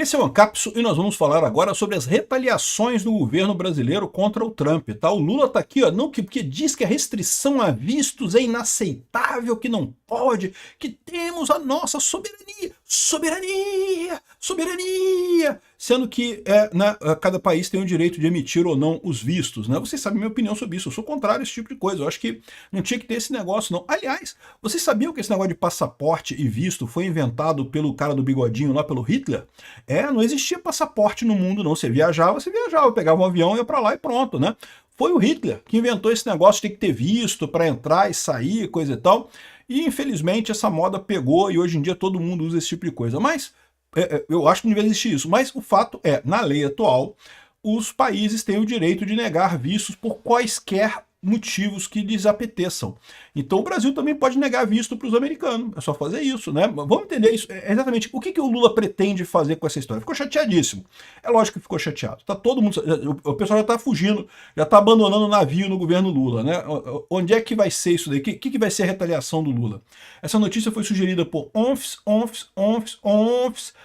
Esse é o Ancapso e nós vamos falar agora sobre as retaliações do governo brasileiro contra o Trump, tá? O Lula tá aqui, ó, não porque diz que a restrição a vistos é inaceitável, que não pode, que temos a nossa soberania, soberania, soberania, sendo que cada país tem o direito de emitir ou não os vistos, né? Vocês sabem a minha opinião sobre isso, eu sou contrário a esse tipo de coisa, eu acho que não tinha que ter esse negócio, não. Aliás, vocês sabiam que esse negócio de passaporte e visto foi inventado pelo cara do bigodinho lá, pelo Hitler? Não existia passaporte no mundo, não. Você viajava, pegava um avião, ia para lá e pronto, né? Foi o Hitler que inventou esse negócio de ter que ter visto para entrar e sair, coisa e tal. E infelizmente essa moda pegou e hoje em dia todo mundo usa esse tipo de coisa. Mas eu acho que não devia existir isso. Mas o fato é, na lei atual, os países têm o direito de negar vistos por quaisquer motivos que lhes apeteçam. Então o Brasil também pode negar visto para os americanos, é só fazer isso, né? Vamos entender isso, exatamente o que o Lula pretende fazer com essa história. Ficou chateadíssimo, é lógico que ficou chateado, tá todo mundo, o pessoal já está fugindo, já está abandonando o navio no governo Lula, né? Onde é que vai ser isso daí? O que vai ser a retaliação do Lula? Essa notícia foi sugerida por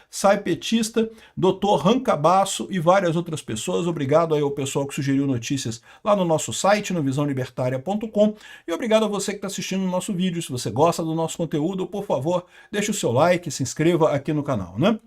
Sai Petista, Dr. Rancabasso e várias outras pessoas. Obrigado aí ao pessoal que sugeriu notícias lá no nosso site, no visãolibertaria.com, e obrigado a você que está assistindo o nosso vídeo. Se você gosta do nosso conteúdo, por favor, deixe o seu like, se inscreva aqui no canal, né?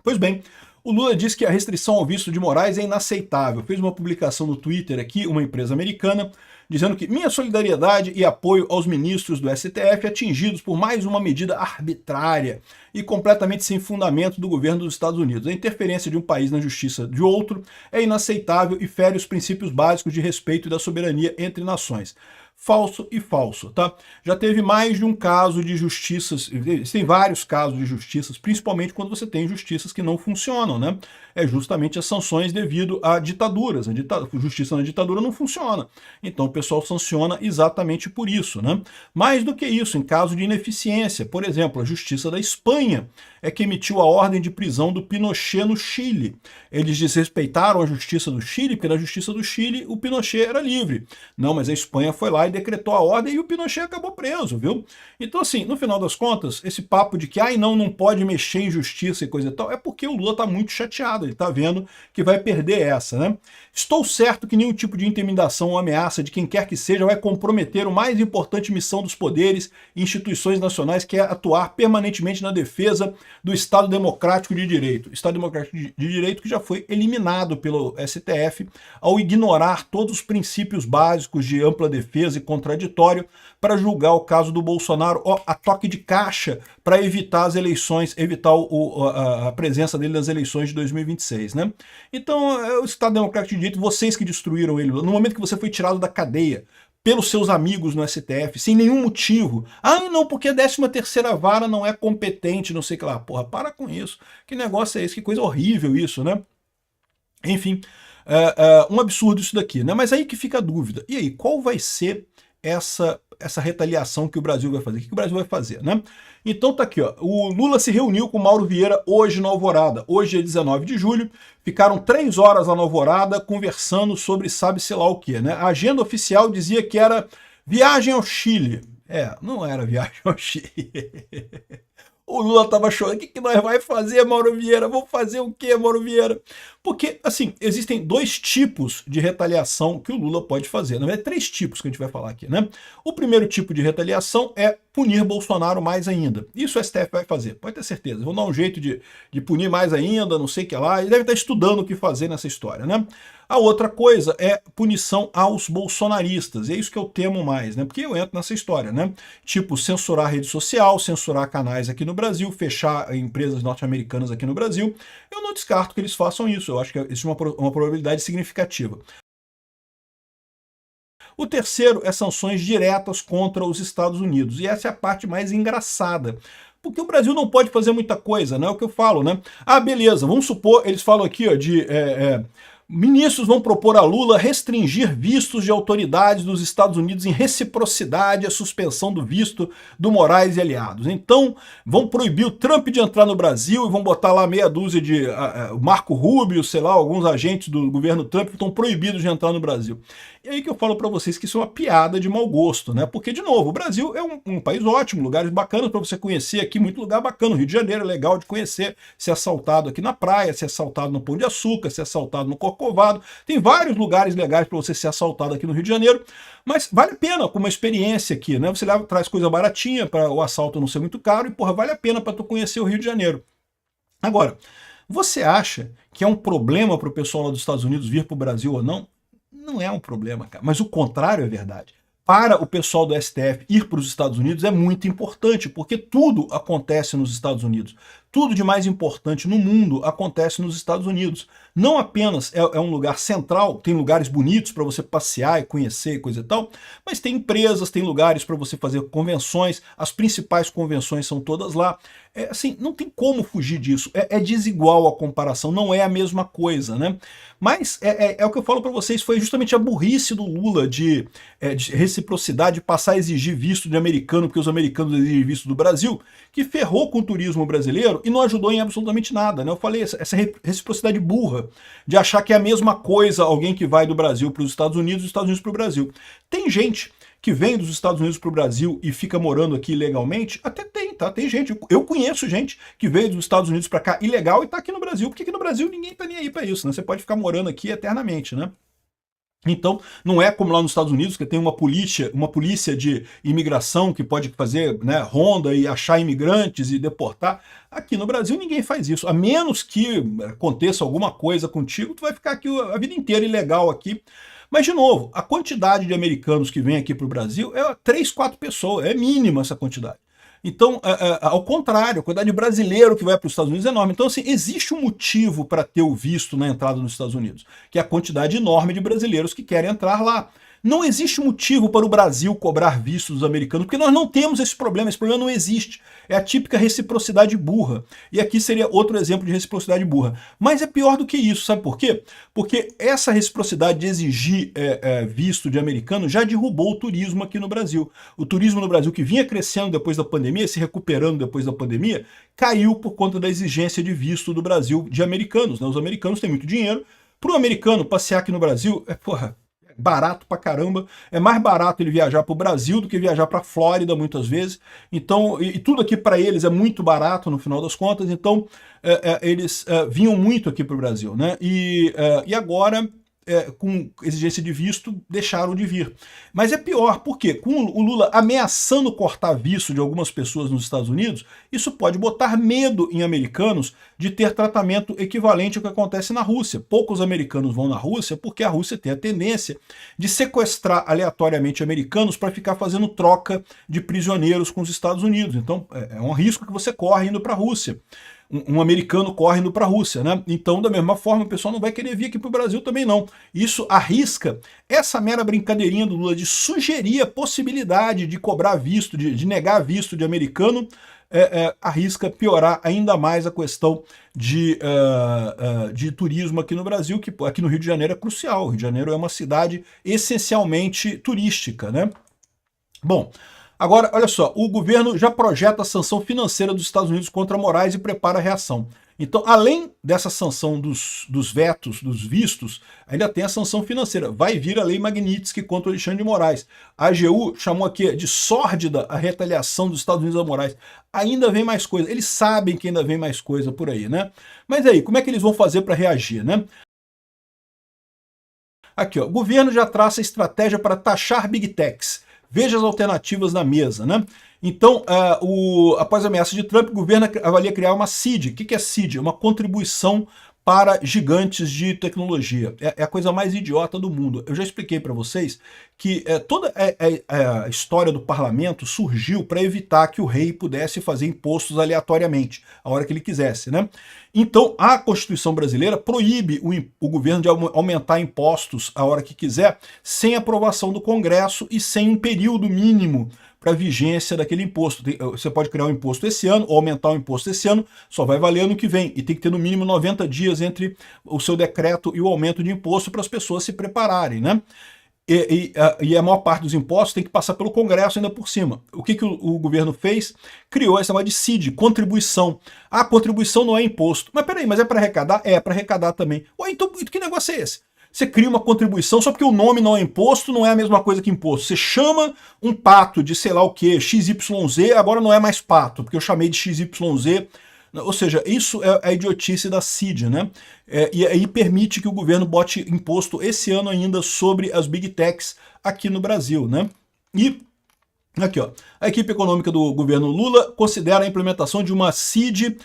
Pois bem, o Lula diz que a restrição ao visto de Moraes é inaceitável. Fez uma publicação no Twitter aqui, uma empresa americana, dizendo que minha solidariedade e apoio aos ministros do STF atingidos por mais uma medida arbitrária e completamente sem fundamento do governo dos Estados Unidos. A interferência de um país na justiça de outro é inaceitável e fere os princípios básicos de respeito e da soberania entre nações. Falso e falso, tá? Já teve mais de um caso de justiças, tem vários casos de justiças, principalmente quando você tem justiças que não funcionam, né? É justamente as sanções devido a ditaduras. A justiça na ditadura não funciona. Então o pessoal sanciona exatamente por isso, né? Mais do que isso, em caso de ineficiência, por exemplo, a justiça da Espanha é que emitiu a ordem de prisão do Pinochet no Chile. Eles desrespeitaram a justiça do Chile, porque na justiça do Chile o Pinochet era livre. Não, mas a Espanha foi lá e decretou a ordem e o Pinochet acabou preso, viu? Então, assim, no final das contas, esse papo de que, não pode mexer em justiça e coisa e tal, é porque o Lula tá muito chateado, ele tá vendo que vai perder essa, né? Estou certo que nenhum tipo de intimidação ou ameaça de quem quer que seja vai comprometer a mais importante missão dos poderes e instituições nacionais, que é atuar permanentemente na defesa do Estado Democrático de Direito. Estado Democrático de Direito que já foi eliminado pelo STF ao ignorar todos os princípios básicos de ampla defesa e contraditório para julgar o caso do Bolsonaro a toque de caixa para evitar as eleições, evitar a presença dele nas eleições de 2026, né? Então, o Estado Democrático de Direito, vocês que destruíram ele, no momento que você foi tirado da cadeia pelos seus amigos no STF, sem nenhum motivo. Não, porque a 13ª vara não é competente, não sei o que lá. Porra, para com isso. Que negócio é esse? Que coisa horrível isso, né? Enfim, um absurdo isso daqui, né? Mas aí que fica a dúvida. E aí, qual vai ser essa retaliação que o Brasil vai fazer? O que o Brasil vai fazer, né? Então tá aqui, ó. O Lula se reuniu com Mauro Vieira hoje na Alvorada. Hoje é 19 de julho. Ficaram 3 horas lá na Alvorada conversando sobre sabe-se lá o que, né? A agenda oficial dizia que era viagem ao Chile. Não era viagem ao Chile. O Lula tava chorando. O que nós vai fazer, Mauro Vieira? Vamos fazer o quê, Mauro Vieira? Porque, assim, existem 2 tipos de retaliação que o Lula pode fazer. Na verdade, 3 tipos que a gente vai falar aqui, né? O primeiro tipo de retaliação é punir Bolsonaro mais ainda. Isso o STF vai fazer, pode ter certeza. Vão dar um jeito de punir mais ainda, não sei o que lá. Ele deve estar estudando o que fazer nessa história, né? A outra coisa é punição aos bolsonaristas. E é isso que eu temo mais, né? Porque eu entro nessa história, né? Tipo, censurar a rede social, censurar canais aqui no Brasil, fechar empresas norte-americanas aqui no Brasil. Eu não descarto que eles façam isso. Eu acho que existe uma probabilidade significativa. O terceiro é sanções diretas contra os Estados Unidos. E essa é a parte mais engraçada. Porque o Brasil não pode fazer muita coisa, né? É o que eu falo, né? Beleza, vamos supor, eles falam aqui, ó, de Ministros vão propor a Lula restringir vistos de autoridades dos Estados Unidos em reciprocidade à suspensão do visto do Moraes e aliados. Então, vão proibir o Trump de entrar no Brasil e vão botar lá meia dúzia de Marco Rubio, sei lá, alguns agentes do governo Trump que estão proibidos de entrar no Brasil. E aí que eu falo para vocês que isso é uma piada de mau gosto, né? Porque, de novo, o Brasil é um país ótimo, lugares bacanas para você conhecer aqui, muito lugar bacana. O Rio de Janeiro é legal de conhecer, ser assaltado aqui na praia, ser assaltado no Pão de Açúcar, ser assaltado no Corcovado. Tem vários lugares legais para você ser assaltado aqui no Rio de Janeiro, mas vale a pena como uma experiência aqui, né? Você leva, traz coisa baratinha para o assalto não ser muito caro e, porra, vale a pena para tu conhecer o Rio de Janeiro. Agora, você acha que é um problema para o pessoal lá dos Estados Unidos vir para o Brasil ou não? Não é um problema, cara, mas o contrário é verdade. Para o pessoal do STF ir para os Estados Unidos é muito importante, porque tudo acontece nos Estados Unidos. Tudo de mais importante no mundo acontece nos Estados Unidos. Não apenas é um lugar central, tem lugares bonitos para você passear e conhecer e coisa e tal, mas tem empresas, tem lugares para você fazer convenções, as principais convenções são todas lá. Assim, não tem como fugir disso, é desigual a comparação, não é a mesma coisa, né? Mas é o que eu falo para vocês, foi justamente a burrice do Lula de reciprocidade, passar a exigir visto de americano, porque os americanos exigem visto do Brasil, que ferrou com o turismo brasileiro e não ajudou em absolutamente nada, né? Eu falei, essa reciprocidade burra de achar que é a mesma coisa alguém que vai do Brasil para os Estados Unidos e dos Estados Unidos para o Brasil. Tem gente que vem dos Estados Unidos para o Brasil e fica morando aqui ilegalmente? Até tem, tá? Tem gente, eu conheço gente que veio dos Estados Unidos para cá ilegal e está aqui no Brasil, porque aqui no Brasil ninguém tá nem aí para isso, né? Você pode ficar morando aqui eternamente, né? Então, não é como lá nos Estados Unidos, que tem uma polícia de imigração que pode fazer, né, ronda e achar imigrantes e deportar. Aqui no Brasil ninguém faz isso. A menos que aconteça alguma coisa contigo, tu vai ficar aqui a vida inteira ilegal aqui. Mas, de novo, a quantidade de americanos que vem aqui para o Brasil é 3, 4 pessoas, é mínima essa quantidade. Então, ao contrário, a quantidade de brasileiro que vai para os Estados Unidos é enorme. Então, assim, existe um motivo para ter o visto na entrada nos Estados Unidos, que é a quantidade enorme de brasileiros que querem entrar lá. Não existe motivo para o Brasil cobrar visto dos americanos, porque nós não temos esse problema não existe. É a típica reciprocidade burra. E aqui seria outro exemplo de reciprocidade burra. Mas é pior do que isso, sabe por quê? Porque essa reciprocidade de exigir visto de americano já derrubou o turismo aqui no Brasil. O turismo no Brasil, que vinha crescendo depois da pandemia, se recuperando depois da pandemia, caiu por conta da exigência de visto do Brasil de americanos, né? Os americanos têm muito dinheiro. Para o americano passear aqui no Brasil, barato pra caramba, é mais barato ele viajar para o Brasil do que viajar para a Flórida muitas vezes, então, e tudo aqui para eles é muito barato no final das contas, então eles vinham muito aqui para o Brasil, né? E agora, com exigência de visto, deixaram de vir. Mas é pior, por quê? Com o Lula ameaçando cortar visto de algumas pessoas nos Estados Unidos, isso pode botar medo em americanos de ter tratamento equivalente ao que acontece na Rússia. Poucos americanos vão na Rússia porque a Rússia tem a tendência de sequestrar aleatoriamente americanos para ficar fazendo troca de prisioneiros com os Estados Unidos. Então é um risco que você corre indo para a Rússia. Um americano corre indo para a Rússia, né? Então, da mesma forma, o pessoal não vai querer vir aqui para o Brasil também não. Isso arrisca essa mera brincadeirinha do Lula de sugerir a possibilidade de cobrar visto, de negar visto de americano, arrisca piorar ainda mais a questão de turismo aqui no Brasil, que aqui no Rio de Janeiro é crucial. O Rio de Janeiro é uma cidade essencialmente turística, né? Bom, agora, olha só, o governo já projeta a sanção financeira dos Estados Unidos contra Moraes e prepara a reação. Então, além dessa sanção dos vetos, dos vistos, ainda tem a sanção financeira. Vai vir a lei Magnitsky contra o Alexandre de Moraes. A AGU chamou aqui de sórdida a retaliação dos Estados Unidos a Moraes. Ainda vem mais coisa. Eles sabem que ainda vem mais coisa por aí, né? Mas aí, como é que eles vão fazer para reagir, né? Aqui, ó, o governo já traça estratégia para taxar Big Techs. Veja as alternativas na mesa, né? Então, após a ameaça de Trump, o governo avalia criar uma CID. O que é CID? Uma contribuição para gigantes de tecnologia. É a coisa mais idiota do mundo. Eu já expliquei para vocês que toda a história do parlamento surgiu para evitar que o rei pudesse fazer impostos aleatoriamente, a hora que ele quisesse, né? Então, a Constituição brasileira proíbe o governo de aumentar impostos a hora que quiser, sem aprovação do Congresso e sem um período mínimo para a vigência daquele imposto. Você pode criar um imposto esse ano ou aumentar o imposto esse ano, só vai valer ano que vem. E tem que ter no mínimo 90 dias entre o seu decreto e o aumento de imposto para as pessoas se prepararem, né? E a maior parte dos impostos tem que passar pelo Congresso ainda por cima. O que o governo fez? Criou essa chamada de CID, contribuição. A contribuição não é imposto. Mas peraí, mas é para arrecadar? É para arrecadar também. Ué, então que negócio é esse? Você cria uma contribuição só porque o nome não é imposto, não é a mesma coisa que imposto. Você chama um pato de sei lá o que, XYZ, agora não é mais pato, porque eu chamei de XYZ. Ou seja, isso é a idiotice da CID, né? E aí permite que o governo bote imposto esse ano ainda sobre as Big Techs aqui no Brasil, né? E aqui, ó, a equipe econômica do governo Lula considera a implementação de uma CID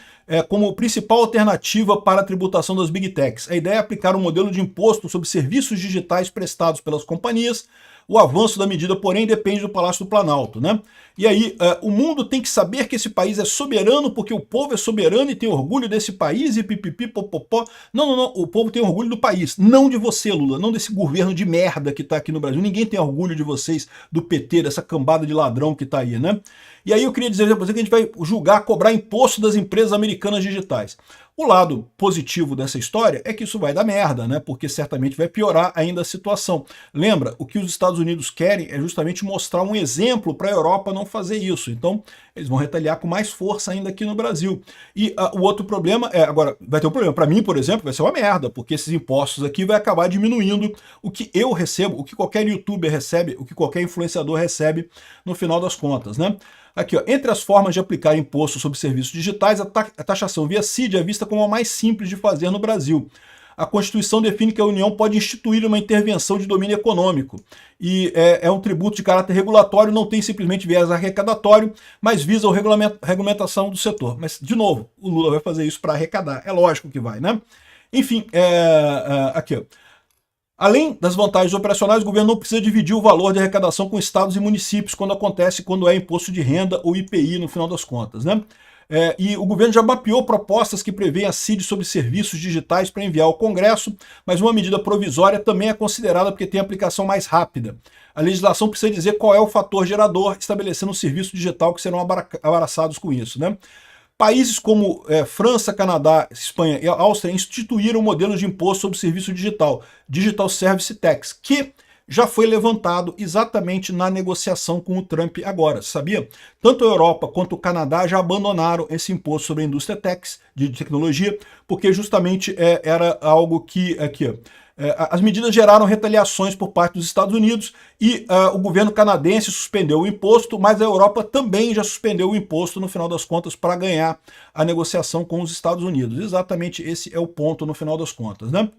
como principal alternativa para a tributação das Big Techs. A ideia é aplicar um modelo de imposto sobre serviços digitais prestados pelas companhias. O avanço da medida, porém, depende do Palácio do Planalto, né? E aí, o mundo tem que saber que esse país é soberano porque o povo é soberano e tem orgulho desse país e pipipi, popopó. Não, não, não, o povo tem orgulho do país, não de você, Lula, não desse governo de merda que tá aqui no Brasil. Ninguém tem orgulho de vocês, do PT, dessa cambada de ladrão que tá aí, né? E aí eu queria dizer pra você que a gente vai julgar, cobrar imposto das empresas americanas digitais. O lado positivo dessa história é que isso vai dar merda, né? Porque certamente vai piorar ainda a situação. Lembra, o que os Estados Unidos querem é justamente mostrar um exemplo para a Europa não fazer isso. Então, eles vão retaliar com mais força ainda aqui no Brasil. E o outro problema agora, vai ter um problema. Para mim, por exemplo, vai ser uma merda, porque esses impostos aqui vai acabar diminuindo o que eu recebo, o que qualquer youtuber recebe, o que qualquer influenciador recebe no final das contas, né? Aqui, ó, entre as formas de aplicar imposto sobre serviços digitais, a taxação via CID é vista como a mais simples de fazer no Brasil. A Constituição define que a União pode instituir uma intervenção de domínio econômico. E é um tributo de caráter regulatório, não tem simplesmente viés arrecadatório, mas visa a regulamentação do setor. Mas, de novo, o Lula vai fazer isso para arrecadar. É lógico que vai, né? Enfim, aqui, ó. Além das vantagens operacionais, o governo não precisa dividir o valor de arrecadação com estados e municípios quando é imposto de renda ou IPI no final das contas, né? E o governo já mapeou propostas que prevêem a CID sobre serviços digitais para enviar ao Congresso, mas uma medida provisória também é considerada porque tem aplicação mais rápida. A legislação precisa dizer qual é o fator gerador, estabelecendo um serviço digital que serão abraçados com isso, né? Países como França, Canadá, Espanha e Áustria instituíram um modelo de imposto sobre serviço digital, Digital Service Tax, que já foi levantado exatamente na negociação com o Trump agora, sabia? Tanto a Europa quanto o Canadá já abandonaram esse imposto sobre a indústria de tecnologia, porque justamente era algo que, aqui, ó, as medidas geraram retaliações por parte dos Estados Unidos e o governo canadense suspendeu o imposto, mas a Europa também já suspendeu o imposto no final das contas para ganhar a negociação com os Estados Unidos. Exatamente esse é o ponto no final das contas, né?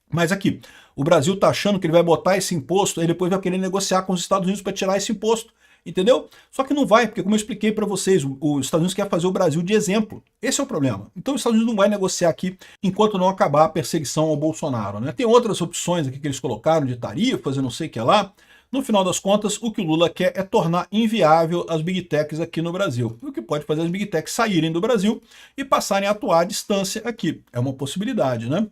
Mas aqui, o Brasil está achando que ele vai botar esse imposto e depois vai querer negociar com os Estados Unidos para tirar esse imposto. Entendeu? Só que não vai, porque como eu expliquei para vocês, os Estados Unidos quer fazer o Brasil de exemplo. Esse é o problema. Então os Estados Unidos não vai negociar aqui enquanto não acabar a perseguição ao Bolsonaro, né? Tem outras opções aqui que eles colocaram de tarifas e não sei o que lá. No final das contas, o que o Lula quer é tornar inviável as Big Techs aqui no Brasil. O que pode fazer as Big Techs saírem do Brasil e passarem a atuar à distância aqui. É uma possibilidade, né?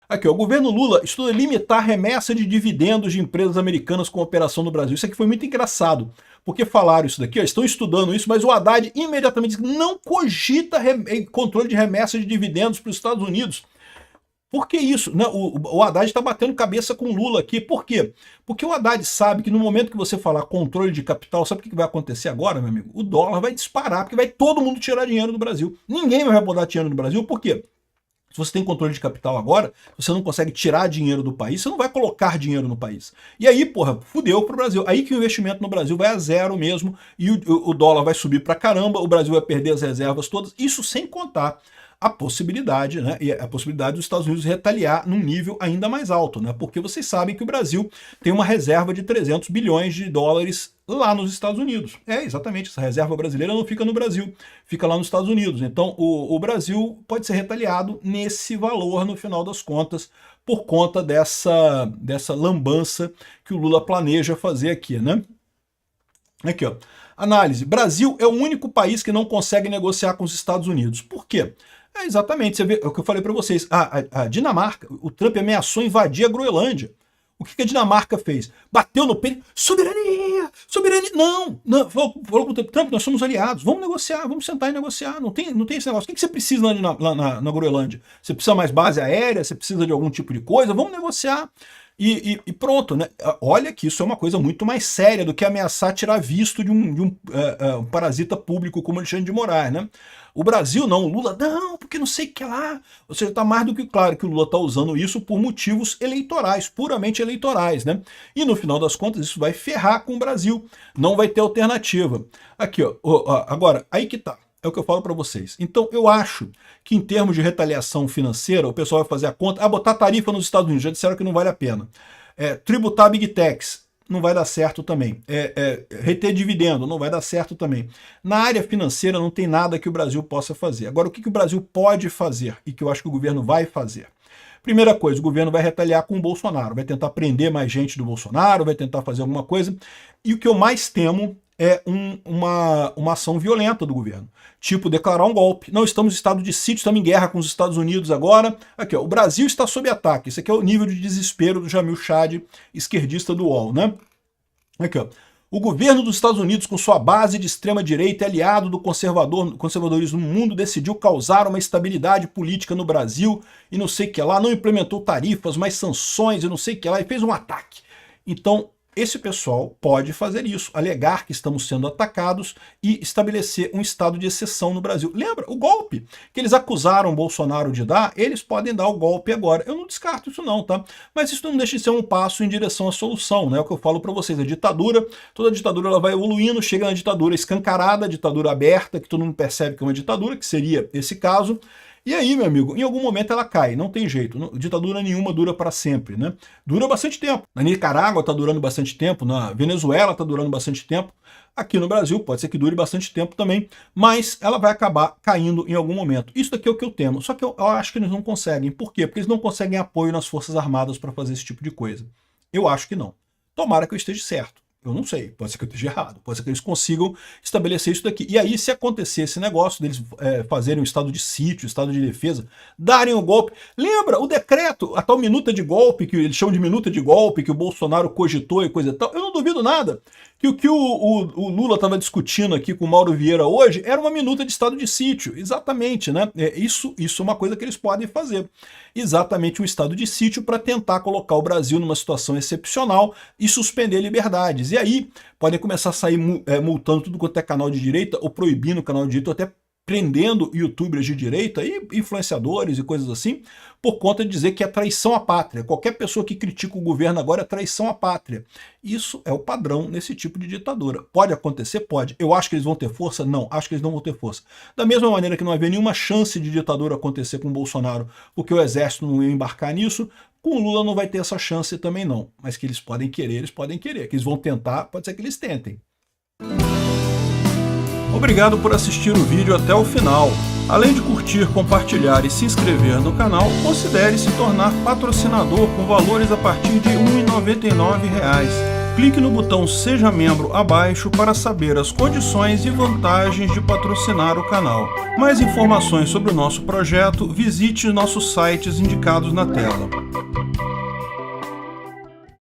Aqui, ó, o governo Lula estuda limitar a remessa de dividendos de empresas americanas com operação no Brasil. Isso aqui foi muito engraçado, porque falaram isso daqui, ó, estão estudando isso, mas o Haddad imediatamente disse que não cogita controle de remessa de dividendos para os Estados Unidos. Por que isso? Né? O Haddad está batendo cabeça com o Lula aqui. Por quê? Porque o Haddad sabe que no momento que você falar controle de capital, sabe o que vai acontecer agora, meu amigo? O dólar vai disparar, porque vai todo mundo tirar dinheiro do Brasil. Ninguém vai botar dinheiro no Brasil, por quê? Se você tem controle de capital agora, você não consegue tirar dinheiro do país, você não vai colocar dinheiro no país. E aí, porra, fudeu pro Brasil. Aí que o investimento no Brasil vai a zero mesmo, e o dólar vai subir pra caramba, o Brasil vai perder as reservas todas, isso sem contar a possibilidade, né, e a possibilidade dos Estados Unidos retaliar num nível ainda mais alto, né, porque vocês sabem que o Brasil tem uma reserva de 300 bilhões de dólares lá nos Estados Unidos. Exatamente, essa reserva brasileira não fica no Brasil, fica lá nos Estados Unidos. Então o Brasil pode ser retaliado nesse valor no final das contas, por conta dessa lambança que o Lula planeja fazer aqui, né? Aqui, ó. Análise. Brasil é o único país que não consegue negociar com os Estados Unidos. Por quê? Exatamente, você vê, é o que eu falei para vocês. A Dinamarca, o Trump ameaçou invadir a Groenlândia. O que a Dinamarca fez? Bateu no peito, soberania, soberania. Não, falou com o Trump, nós somos aliados, vamos negociar, vamos sentar e negociar. Não tem esse negócio. O que você precisa lá na Groenlândia? Você precisa mais base aérea? Você precisa de algum tipo de coisa? Vamos negociar. E pronto, né? Olha que isso é uma coisa muito mais séria do que ameaçar tirar visto de um parasita público como Alexandre de Moraes, né? O Brasil não, o Lula não, porque não sei o que lá. Ou seja, está mais do que claro que o Lula está usando isso por motivos eleitorais, puramente eleitorais, né? E no final das contas isso vai ferrar com o Brasil, não vai ter alternativa. Aqui, ó, agora, aí que tá. É o que eu falo para vocês. Então, eu acho que em termos de retaliação financeira, o pessoal vai fazer a conta, botar tarifa nos Estados Unidos, já disseram que não vale a pena. Tributar Big Techs, não vai dar certo também. Reter dividendo, não vai dar certo também. Na área financeira não tem nada que o Brasil possa fazer. Agora, o que o Brasil pode fazer e que eu acho que o governo vai fazer? Primeira coisa, o governo vai retaliar com o Bolsonaro, vai tentar prender mais gente do Bolsonaro, vai tentar fazer alguma coisa. E o que eu mais temo é uma ação violenta do governo. Tipo, declarar um golpe. Não, estamos em estado de sítio, estamos em guerra com os Estados Unidos agora. Aqui, ó, o Brasil está sob ataque. Esse aqui é o nível de desespero do Jamil Chad, esquerdista do UOL, né? Aqui, ó. O governo dos Estados Unidos, com sua base de extrema-direita e aliado do conservadorismo no mundo, decidiu causar uma estabilidade política no Brasil e não sei o que lá, não implementou tarifas, mas sanções e não sei o que lá, e fez um ataque. Então, esse pessoal pode fazer isso, alegar que estamos sendo atacados e estabelecer um estado de exceção no Brasil. Lembra? O golpe que eles acusaram Bolsonaro de dar, eles podem dar o golpe agora. Eu não descarto isso não, tá? Mas isso não deixa de ser um passo em direção à solução, né? É o que eu falo para vocês, a ditadura, toda ditadura ela vai evoluindo, chega na ditadura escancarada, ditadura aberta, que todo mundo percebe que é uma ditadura, que seria esse caso. E aí, meu amigo, em algum momento ela cai, não tem jeito. Ditadura nenhuma dura para sempre, né? Dura bastante tempo. Na Nicarágua está durando bastante tempo, na Venezuela está durando bastante tempo. Aqui no Brasil pode ser que dure bastante tempo também, mas ela vai acabar caindo em algum momento. Isso daqui é o que eu temo. Só que eu acho que eles não conseguem. Por quê? Porque eles não conseguem apoio nas Forças Armadas para fazer esse tipo de coisa. Eu acho que não. Tomara que eu esteja certo. Eu não sei, pode ser que eu esteja errado, pode ser que eles consigam estabelecer isso daqui. E aí, se acontecer esse negócio deles fazerem um estado de sítio, estado de defesa, darem o golpe. Lembra o decreto, a tal minuta de golpe, que eles chamam de minuta de golpe, que o Bolsonaro cogitou e coisa e tal. Eu não duvido nada que o que o Lula estava discutindo aqui com o Mauro Vieira hoje era uma minuta de estado de sítio. Exatamente, né? Isso é uma coisa que eles podem fazer. Exatamente um estado de sítio para tentar colocar o Brasil numa situação excepcional e suspender liberdades. E aí podem começar a sair multando tudo quanto é canal de direita, ou proibindo o canal de direita, ou até prendendo youtubers de direita e influenciadores e coisas assim, por conta de dizer que é traição à pátria. Qualquer pessoa que critica o governo agora é traição à pátria. Isso é o padrão nesse tipo de ditadura. Pode acontecer? Pode. Eu acho que eles vão ter força? Não. Acho que eles não vão ter força. Da mesma maneira que não havia nenhuma chance de ditadura acontecer com o Bolsonaro, porque o exército não ia embarcar nisso, com o Lula não vai ter essa chance também não. Mas que eles podem querer, eles podem querer. Que eles vão tentar, pode ser que eles tentem. Obrigado por assistir o vídeo até o final. Além de curtir, compartilhar e se inscrever no canal, considere se tornar patrocinador com valores a partir de R$ 1,99. Clique no botão Seja Membro abaixo para saber as condições e vantagens de patrocinar o canal. Mais informações sobre o nosso projeto, visite nossos sites indicados na tela.